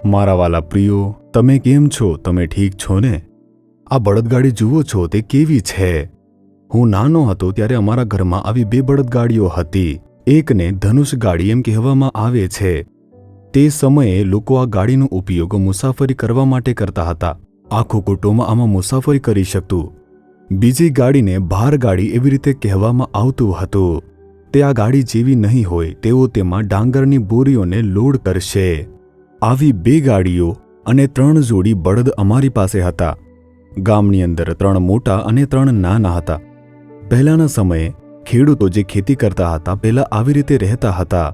મારા વાલા પ્રિયો, તમે કેમ છો? તમે ઠીક છો ને? આ બળદગાડી જુઓ છો તે કેવી છે? હું નાનો હતો ત્યારે અમારા ઘરમાં આવી 2 બળદગાડીઓ હતી. એકને ધનુષ ગાડી એમ કહેવામાં આવે છે. તે સમયે લોકો આ ગાડીનો ઉપયોગ મુસાફરી કરવા માટે કરતા હતા. આખું કુટુંબ આમાં મુસાફરી કરી શકતું. બીજી ગાડીને ભાર ગાડી એવી રીતે કહેવામાં આવતું હતું. તે આ ગાડી જેવી નહીં હોય. તેઓ તેમાં ડાંગરની બોરીઓને લોડ કરશે. આવી 2 ગાડીઓ અને 3 જોડી બળદ અમારી પાસે હતા. ગામની અંદર 3 મોટા અને 3 નાના હતા. પહેલાના સમયે ખેડૂતો જે ખેતી કરતા હતા પહેલા આવી રીતે રહેતા હતા.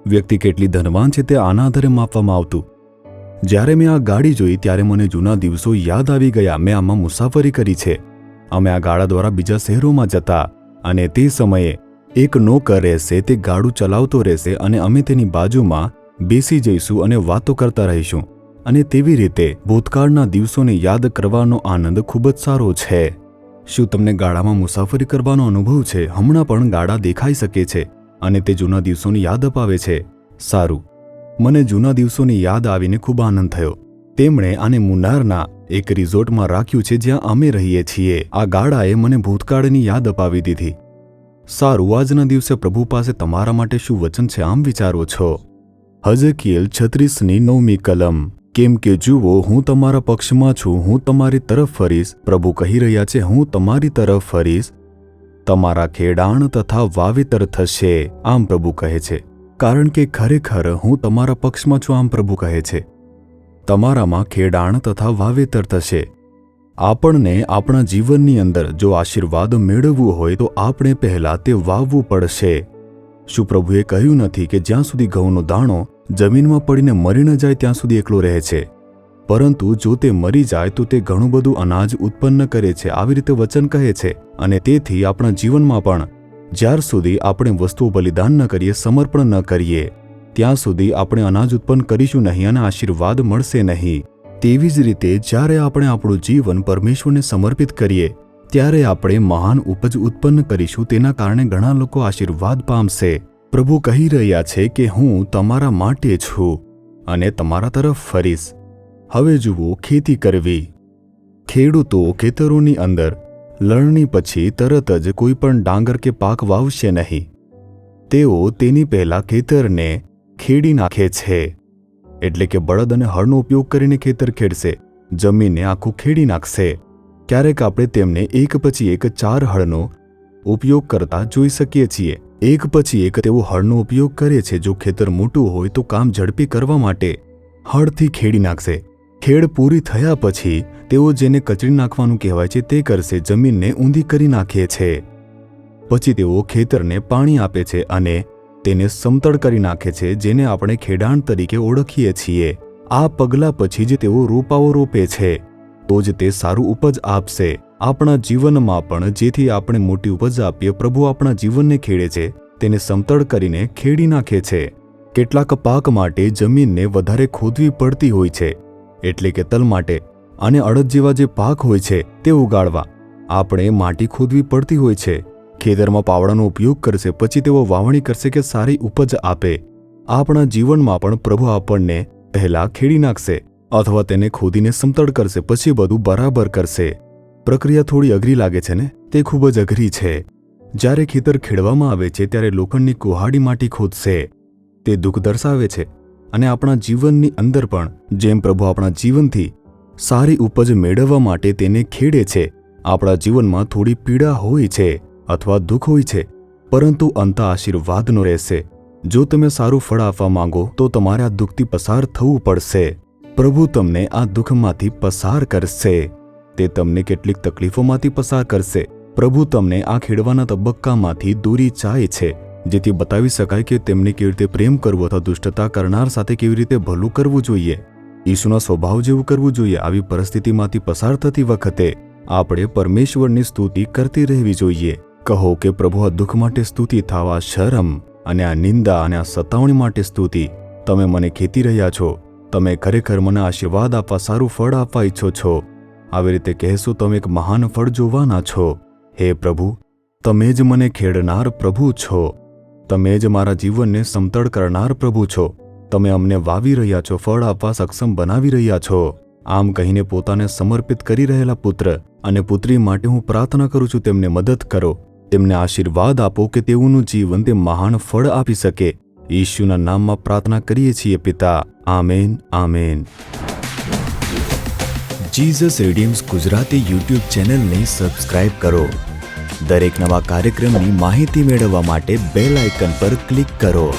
વ્યક્તિ કેટલી ધનવાન છે તે આના આધારે માપવામાં આવતું. જ્યારે મેં આ ગાડી જોઈ ત્યારે મને જૂના દિવસો યાદ આવી ગયા. મેં આમાં મુસાફરી કરી છે. અમે આ ગાડા દ્વારા બીજા શહેરોમાં જતા અને તે સમયે એક નોકર રહેશે, તે ગાડું ચલાવતો રહેશે અને અમે તેની બાજુમાં બેસી જઈશું અને વાતો કરતા રહીશું. અને તેવી રીતે ભૂતકાળના દિવસોને યાદ કરવાનો આનંદ ખૂબ જ સારો છે. શું તમને ગાડામાં મુસાફરી કરવાનો અનુભવ છે? હમણાં પણ ગાડા દેખાઈ શકે છે અને તે જૂના દિવસોની યાદ અપાવે છે. સારું, મને જૂના દિવસોની યાદ આવીને ખૂબ આનંદ થયો. તેમણે આને મુન્નારના એક રિઝોર્ટમાં રાખ્યું છે જ્યાં અમે રહીએ છીએ. આ ગાડાએ મને ભૂતકાળની યાદ અપાવી દીધી. સારું, આજના દિવસે પ્રભુ પાસે તમારા માટે શું વચન છે આમ વિચારો છો? હઝકીએલ 36:9 કલમ. કેમ કે જુઓ, હું તમારા પક્ષમાં છું, હું તમારી તરફ ફરીશ. પ્રભુ કહી રહ્યા છે, હું તમારી તરફ ફરીશ. તમારા ખેડાણ તથા વાવેતર થશે, આમ પ્રભુ કહે છે. કારણ કે ખરેખર હું તમારા પક્ષમાં છું, આમ પ્રભુ કહે છે. તમારામાં ખેડાણ તથા વાવેતર થશે. આપણને આપણા જીવનની અંદર જો આશીર્વાદ મેળવવું હોય તો આપણે પહેલાં તે વાવવું પડશે. શું પ્રભુએ કહ્યું નથી કે જ્યાં સુધી ઘઉંનો દાણો જમીનમાં પડીને મરી ન જાય ત્યાં સુધી એકલો રહે છે, પરંતુ જો તે મરી જાય તો તે ઘણું બધું અનાજ ઉત્પન્ન કરે છે? આવી રીતે વચન કહે છે. અને તેથી આપણા જીવનમાં પણ જ્યાર સુધી આપણે વસ્તુઓ બલિદાન ન કરીએ, સમર્પણ ન કરીએ, ત્યાં સુધી આપણે અનાજ ઉત્પન્ન કરીશું નહીં અને આશીર્વાદ મળશે નહીં. તેવી જ રીતે જ્યારે આપણે આપણું જીવન પરમેશ્વરને સમર્પિત કરીએ ત્યારે આપણે મહાન ઉપજ ઉત્પન્ન કરીશું. તેના કારણે ઘણા લોકો આશીર્વાદ પામશે. પ્રભુ કહી રહ્યા છે કે હું તમારા માટે છું અને તમારા તરફ ફરીશ. હવે જુઓ, ખેતી કરવી. ખેડૂતો ખેતરોની અંદર લણણી પછી તરત જ કોઈ પણ ડાંગર કે પાક વાવશે નહીં. તેઓ તેની પહેલા ખેતરને ખેડી નાખે છે. એટલે કે બળદ અને હળનો ઉપયોગ કરીને ખેતર ખેડશે, જમીનને આખું ખેડી નાખશે. ક્યારેક આપણે તેમને એક પછી એક 4 હળનો ઉપયોગ કરતા જોઈ શકીએ છીએ. એક પછી એક તેઓ હળનો ઉપયોગ કરે છે. જો ખેતર મોટું હોય તો કામ ઝડપી કરવા માટે હળથી ખેડી નાખશે. ખેડ પૂરી થયા પછી તેઓ જેને કચડી નાખવાનું કહેવાય છે તે કરશે, જમીનને ઊંધી કરી નાખે છે. પછી તેઓ ખેતરને પાણી આપે છે અને તેને સમતળ કરી નાખે છે, જેને આપણે ખેડાણ તરીકે ઓળખીએ છીએ. આ પગલાં પછી જ તેઓ રોપાઓ રોપે છે, તો જ તે સારું ઉપજ આપશે. આપણા જીવનમાં પણ જેથી આપણે મોટી ઉપજ આપીએ, પ્રભુ આપણા જીવનને ખેડે છે, તેને સમતળ કરીને ખેડી નાખે છે. કેટલાક પાક માટે જમીનને વધારે ખોદવી પડતી હોય છે, એટલે કે તલ માટે અને અડદ જેવા જે પાક હોય છે તે ઉગાડવા આપણે માટી ખોદવી પડતી હોય છે. ખેતરમાં પાવડાનો ઉપયોગ કરશે, પછી તેઓ વાવણી કરશે કે સારી ઉપજ આપે. આપણા જીવનમાં પણ પ્રભુ આપણને પહેલા ખેડી નાખશે અથવા તેને ખોદીને સમતળ કરશે, પછી બધું બરાબર કરશે. પ્રક્રિયા થોડી અઘરી લાગે છે ને? તે ખૂબ જ અઘરી છે. જ્યારે ખેતર ખેડવામાં આવે છે ત્યારે લોખંડની કુહાડી માટી ખોદશે. તે દુઃખ દર્શાવે છે. અને આપણા જીવનની અંદર પણ જેમ પ્રભુ આપણા જીવનથી સારી ઉપજ મેળવવા માટે તેને ખેડે છે, આપણા જીવનમાં થોડી પીડા હોય છે અથવા દુઃખ હોય છે, પરંતુ અંત આશીર્વાદનો રહેશે. જો તમે સારું ફળ આપવા માંગો તો તમારે આ દુઃખથી પસાર થવું પડશે. પ્રભુ તમને આ દુઃખમાંથી પસાર કરશે. તે તમને કેટલીક તકલીફોમાંથી પસાર કરશે. પ્રભુ તમને આ ખેડવાના તબક્કામાંથી દોરી જાય છે, જેથી બતાવી શકાય કે તેમને કેવી રીતે પ્રેમ કરવો અથવા દુષ્ટતા કરનાર સાથે કેવી રીતે ભલું કરવું જોઈએ, ઈસુના સ્વભાવ જેવું કરવું જોઈએ. આવી પરિસ્થિતિમાંથી પસાર થતી વખતે આપણે પરમેશ્વરની સ્તુતિ કરતી રહેવી જોઈએ. કહો કે પ્રભુ, આ દુઃખ માટે સ્તુતિ થવા, શરમ અને આ નિંદા અને આ સતાવણી માટે સ્તુતિ. તમે મને ખેતી રહ્યા છો. તમે ખરેખર મને આશીર્વાદ આપવા, સારું ફળ આપવા ઈચ્છો છો. આવી રીતે કહેશો તમે એક મહાન ફળ જોવાના છો. હે પ્રભુ, તમે જ મને ખેડનાર પ્રભુ છો. તમે જ મારા જીવનને સમતળ કરનાર પ્રભુ છો. તમે અમને વાવી રહ્યા છો, ફળ આપવા સક્ષમ બનાવી રહ્યા છો. આમ કહીને પોતાને સમર્પિત કરી રહેલા પુત્ર અને પુત્રી માટે હું પ્રાર્થના કરું છું, તેમને મદદ કરો, તેમને આશીર્વાદ આપો કે તેઓનું જીવન તે મહાન ફળ આપી શકે. ઈશુના નામમાં પ્રાર્થના કરીએ છીએ પિતા. Amen, amen. Jesus redeems Gujarati YouTube ચેનલને સબસ્ક્રાઇબ કરો. દરેક નવા કાર્યક્રમની માહિતી મેળવવા માટે બેલ આઇકન પર ક્લિક કરો.